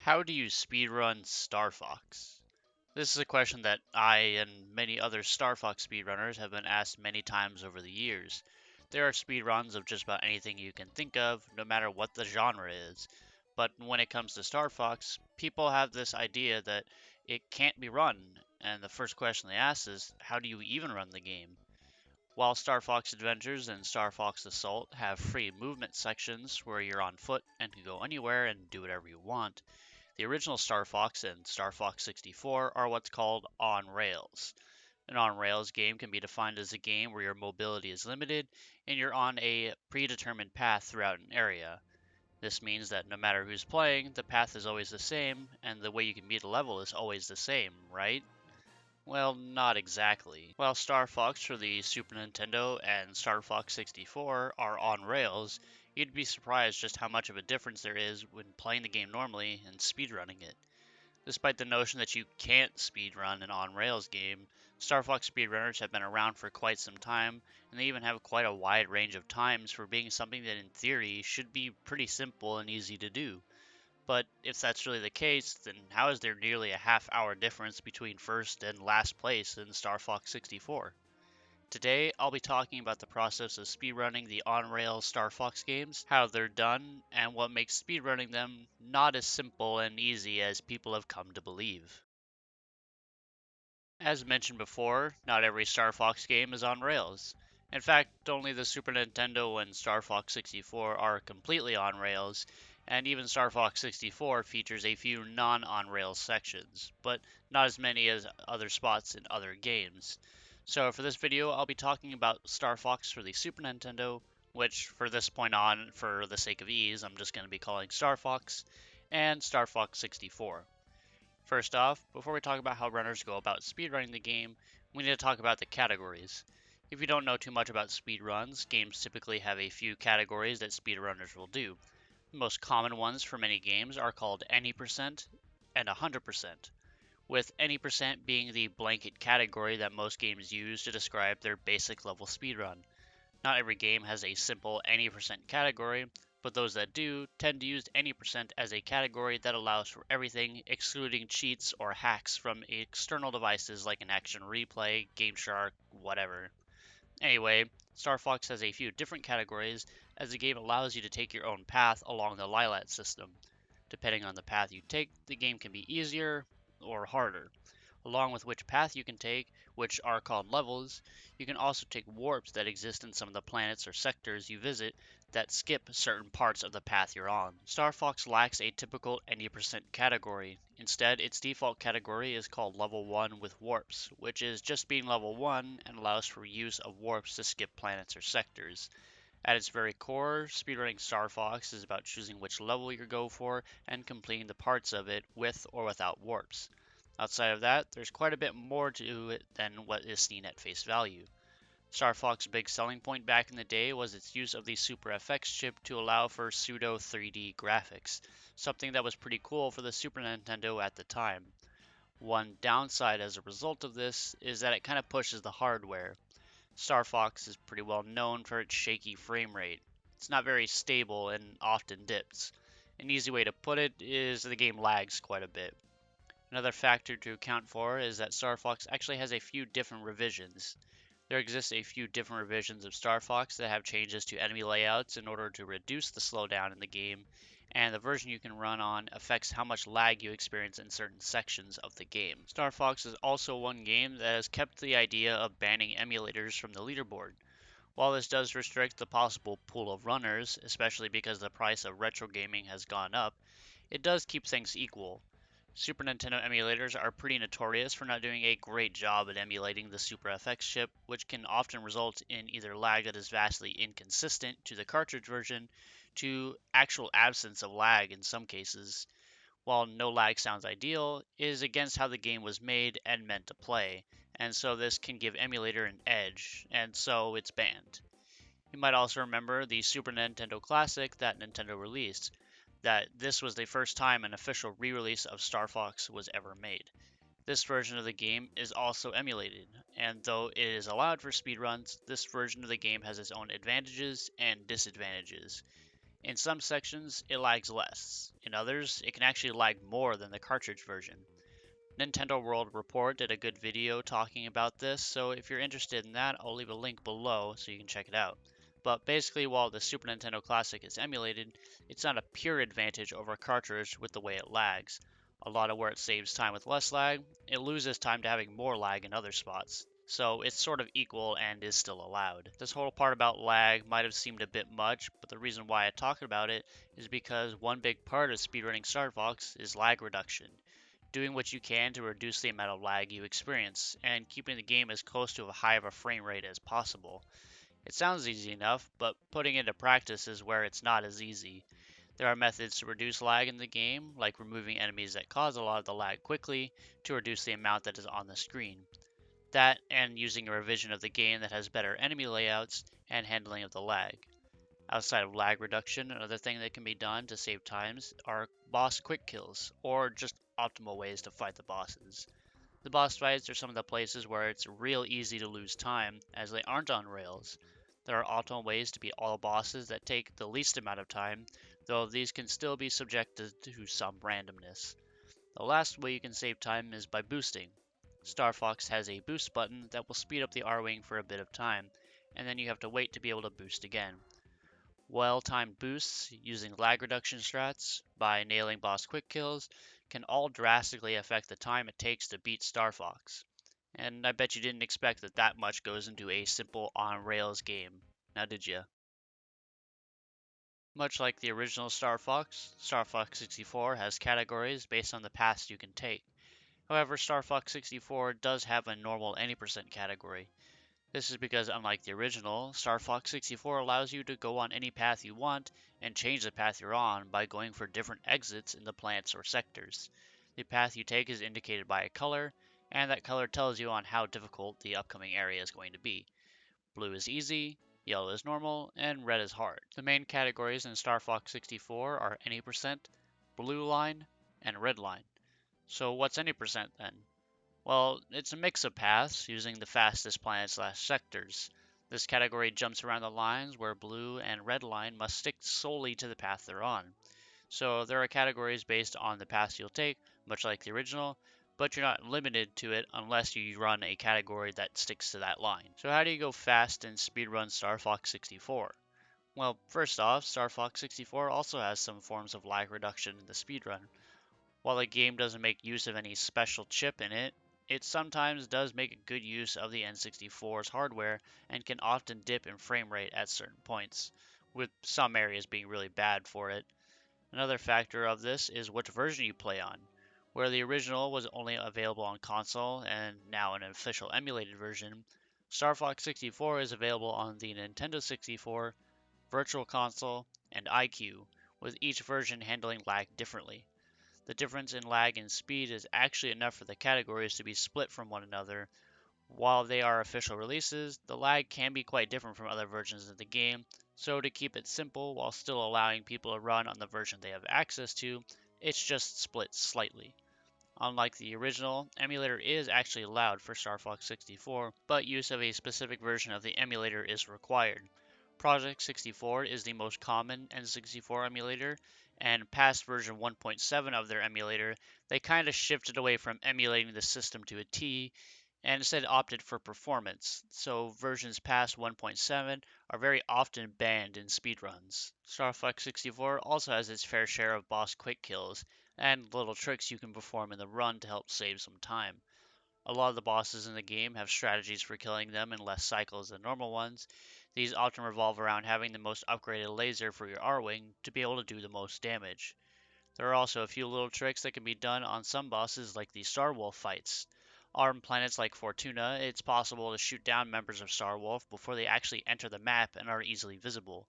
How do you speedrun Star Fox? This is a question that I and many other Star Fox speedrunners have been asked many times over the years. There are speedruns of just about anything you can think of, no matter what the genre is. But when it comes to Star Fox, people have this idea that it can't be run, and the first question they ask is, how do you even run the game? While Star Fox Adventures and Star Fox Assault have free movement sections where you're on foot and can go anywhere and do whatever you want, the original Star Fox and Star Fox 64 are what's called on rails. An on rails game can be defined as a game where your mobility is limited and you're on a predetermined path throughout an area. This means that no matter who's playing, the path is always the same, and the way you can beat a level is always the same, right? Well, not exactly. While Star Fox for the Super Nintendo and Star Fox 64 are on rails, you'd be surprised just how much of a difference there is when playing the game normally and speedrunning it. Despite the notion that you can't speedrun an on-rails game, Star Fox speedrunners have been around for quite some time, and they even have quite a wide range of times for being something that in theory should be pretty simple and easy to do. But if that's really the case, then how is there nearly a half-hour difference between first and last place in Star Fox 64? Today, I'll be talking about the process of speedrunning the on-rails Star Fox games, how they're done, and what makes speedrunning them not as simple and easy as people have come to believe. As mentioned before, not every Star Fox game is on rails. In fact, only the Super Nintendo and Star Fox 64 are completely on rails, and even Star Fox 64 features a few non-on rails sections, but not as many as other spots in other games. So for this video, I'll be talking about Star Fox for the Super Nintendo, which for this point on, for the sake of ease, I'm just going to be calling Star Fox, and Star Fox 64. First off, before we talk about how runners go about speedrunning the game, we need to talk about the categories. If you don't know too much about speedruns, games typically have a few categories that speedrunners will do. The most common ones for many games are called any% and 100%, with any% being the blanket category that most games use to describe their basic level speedrun. Not every game has a simple any% category, but those that do tend to use any% as a category that allows for everything excluding cheats or hacks from external devices like an action replay, Game Shark, whatever. Anyway, Star Fox has a few different categories as the game allows you to take your own path along the Lilat system. Depending on the path you take, the game can be easier or harder. Along with which path you can take, which are called levels, you can also take warps that exist in some of the planets or sectors you visit that skip certain parts of the path you're on. Star Fox lacks a typical any% category. Instead, its default category is called Level 1 with warps, which is just being Level 1 and allows for use of warps to skip planets or sectors. At its very core, speedrunning Star Fox is about choosing which level you go for and completing the parts of it with or without warps. Outside of that, there's quite a bit more to it than what is seen at face value. Star Fox's big selling point back in the day was its use of the Super FX chip to allow for pseudo 3D graphics, something that was pretty cool for the Super Nintendo at the time. One downside as a result of this is that it kind of pushes the hardware. Star Fox is pretty well known for its shaky frame rate. It's not very stable and often dips. An easy way to put it is the game lags quite a bit. Another factor to account for is that Star Fox actually has a few different revisions. There exists a few different revisions of Star Fox that have changes to enemy layouts in order to reduce the slowdown in the game, and the version you can run on affects how much lag you experience in certain sections of the game. Star Fox is also one game that has kept the idea of banning emulators from the leaderboard. While this does restrict the possible pool of runners, especially because the price of retro gaming has gone up, it does keep things equal. Super Nintendo emulators are pretty notorious for not doing a great job at emulating the Super FX chip, which can often result in either lag that is vastly inconsistent to the cartridge version, to actual absence of lag in some cases. While no lag sounds ideal, it is against how the game was made and meant to play, and so this can give emulator an edge, and so it's banned. You might also remember the Super Nintendo Classic that Nintendo released, that this was the first time an official re-release of Star Fox was ever made. This version of the game is also emulated, and though it is allowed for speedruns, this version of the game has its own advantages and disadvantages. In some sections, it lags less. In others, it can actually lag more than the cartridge version. Nintendo World Report did a good video talking about this, so if you're interested in that, I'll leave a link below so you can check it out. But basically, while the Super Nintendo Classic is emulated, it's not a pure advantage over a cartridge with the way it lags. A lot of where it saves time with less lag, it loses time to having more lag in other spots. So it's sort of equal and is still allowed. This whole part about lag might have seemed a bit much, but the reason why I talk about it is because one big part of speedrunning Star Fox is lag reduction. Doing what you can to reduce the amount of lag you experience, and keeping the game as close to a high of a frame rate as possible. It sounds easy enough, but putting it into practice is where it's not as easy. There are methods to reduce lag in the game, like removing enemies that cause a lot of the lag quickly to reduce the amount that is on the screen. That, and using a revision of the game that has better enemy layouts and handling of the lag. Outside of lag reduction, another thing that can be done to save times are boss quick kills, or just optimal ways to fight the bosses. The boss fights are some of the places where it's real easy to lose time, as they aren't on rails. There are optimal ways to beat all bosses that take the least amount of time, though these can still be subjected to some randomness. The last way you can save time is by boosting. Star Fox has a boost button that will speed up the R-Wing for a bit of time, and then you have to wait to be able to boost again. Well-timed boosts using lag reduction strats by nailing boss quick kills can all drastically affect the time it takes to beat Star Fox. And I bet you didn't expect that much goes into a simple on-rails game, now did ya? Much like the original Star Fox 64 has categories based on the paths you can take. However, Star Fox 64 does have a normal any percent category. This is because, unlike the original, Star Fox 64 allows you to go on any path you want and change the path you're on by going for different exits in the planets or sectors. The path you take is indicated by a color, and that color tells you on how difficult the upcoming area is going to be. Blue is easy, yellow is normal, and red is hard. The main categories in Star Fox 64 are any percent, blue line, and red line. So what's any percent then? Well, it's a mix of paths using the fastest planets/sectors. This category jumps around the lines where blue and red line must stick solely to the path they're on. So there are categories based on the paths you'll take, much like the original, but you're not limited to it unless you run a category that sticks to that line. So how do you go fast and speedrun Star Fox 64? Well, first off, Star Fox 64 also has some forms of lag reduction in the speedrun. While the game doesn't make use of any special chip in it, it sometimes does make good use of the N64's hardware and can often dip in frame rate at certain points, with some areas being really bad for it. Another factor of this is which version you play on. Where the original was only available on console and now an official emulated version, Star Fox 64 is available on the Nintendo 64, Virtual Console, and iQue, with each version handling lag differently. The difference in lag and speed is actually enough for the categories to be split from one another. While they are official releases, the lag can be quite different from other versions of the game, so to keep it simple while still allowing people to run on the version they have access to, it's just split slightly. Unlike the original, emulator is actually allowed for Star Fox 64, but use of a specific version of the emulator is required. Project 64 is the most common N64 emulator, and past version 1.7 of their emulator, they kind of shifted away from emulating the system to a T, and instead opted for performance, so versions past 1.7 are very often banned in speedruns. Star Fox 64 also has its fair share of boss quick kills, and little tricks you can perform in the run to help save some time. A lot of the bosses in the game have strategies for killing them in less cycles than normal ones. These often revolve around having the most upgraded laser for your R-Wing to be able to do the most damage. There are also a few little tricks that can be done on some bosses like the Star Wolf fights. On planets like Fortuna, it's possible to shoot down members of Star Wolf before they actually enter the map and are easily visible.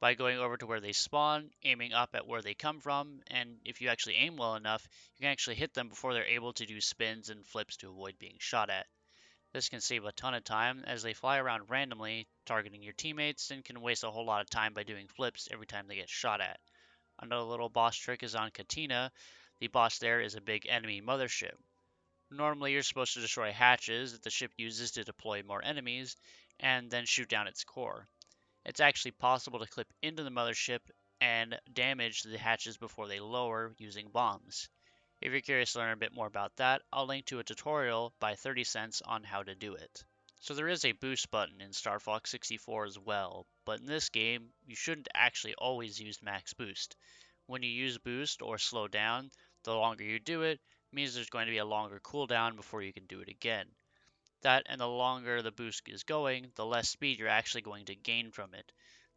By going over to where they spawn, aiming up at where they come from, and if you actually aim well enough, you can actually hit them before they're able to do spins and flips to avoid being shot at. This can save a ton of time as they fly around randomly, targeting your teammates, and can waste a whole lot of time by doing flips every time they get shot at. Another little boss trick is on Katina. The boss there is a big enemy mothership. Normally, you're supposed to destroy hatches that the ship uses to deploy more enemies, and then shoot down its core. It's actually possible to clip into the mothership and damage the hatches before they lower using bombs. If you're curious to learn a bit more about that, I'll link to a tutorial by 30 cents on how to do it. So there is a boost button in Star Fox 64 as well, but in this game, you shouldn't actually always use max boost. When you use boost or slow down, the longer you do it means there's going to be a longer cooldown before you can do it again. That and the longer the boost is going, the less speed you're actually going to gain from it.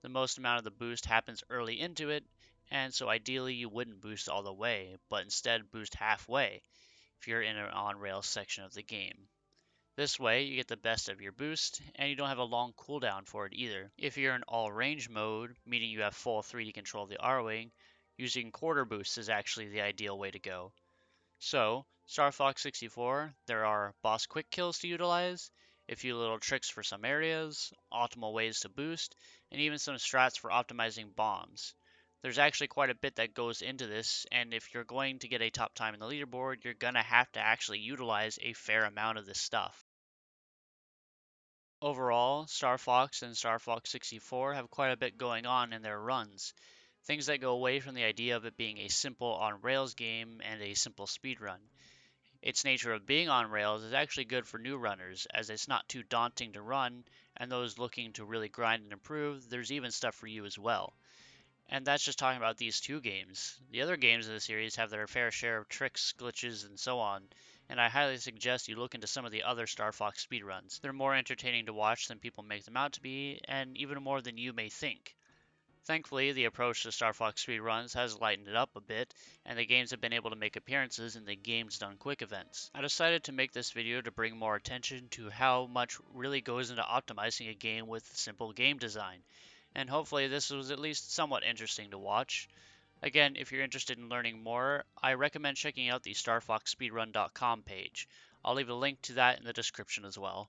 The most amount of the boost happens early into it, and so ideally you wouldn't boost all the way, but instead boost halfway if you're in an on-rails section of the game. This way you get the best of your boost, and you don't have a long cooldown for it either. If you're in all-range mode, meaning you have full 3D control of the R-Wing, using quarter boost is actually the ideal way to go. So, Star Fox 64, there are boss quick kills to utilize, a few little tricks for some areas, optimal ways to boost, and even some strats for optimizing bombs. There's actually quite a bit that goes into this, and if you're going to get a top time in the leaderboard, you're gonna have to actually utilize a fair amount of this stuff. Overall, Star Fox and Star Fox 64 have quite a bit going on in their runs. Things that go away from the idea of it being a simple on-rails game and a simple speedrun. Its nature of being on rails is actually good for new runners, as it's not too daunting to run, and those looking to really grind and improve, there's even stuff for you as well. And that's just talking about these two games. The other games of the series have their fair share of tricks, glitches, and so on, and I highly suggest you look into some of the other Star Fox speedruns. They're more entertaining to watch than people make them out to be, and even more than you may think. Thankfully, the approach to Star Fox speedruns has lightened it up a bit, and the games have been able to make appearances in the Games Done Quick events. I decided to make this video to bring more attention to how much really goes into optimizing a game with simple game design, and hopefully this was at least somewhat interesting to watch. Again, if you're interested in learning more, I recommend checking out the StarFoxSpeedrun.com page. I'll leave a link to that in the description as well.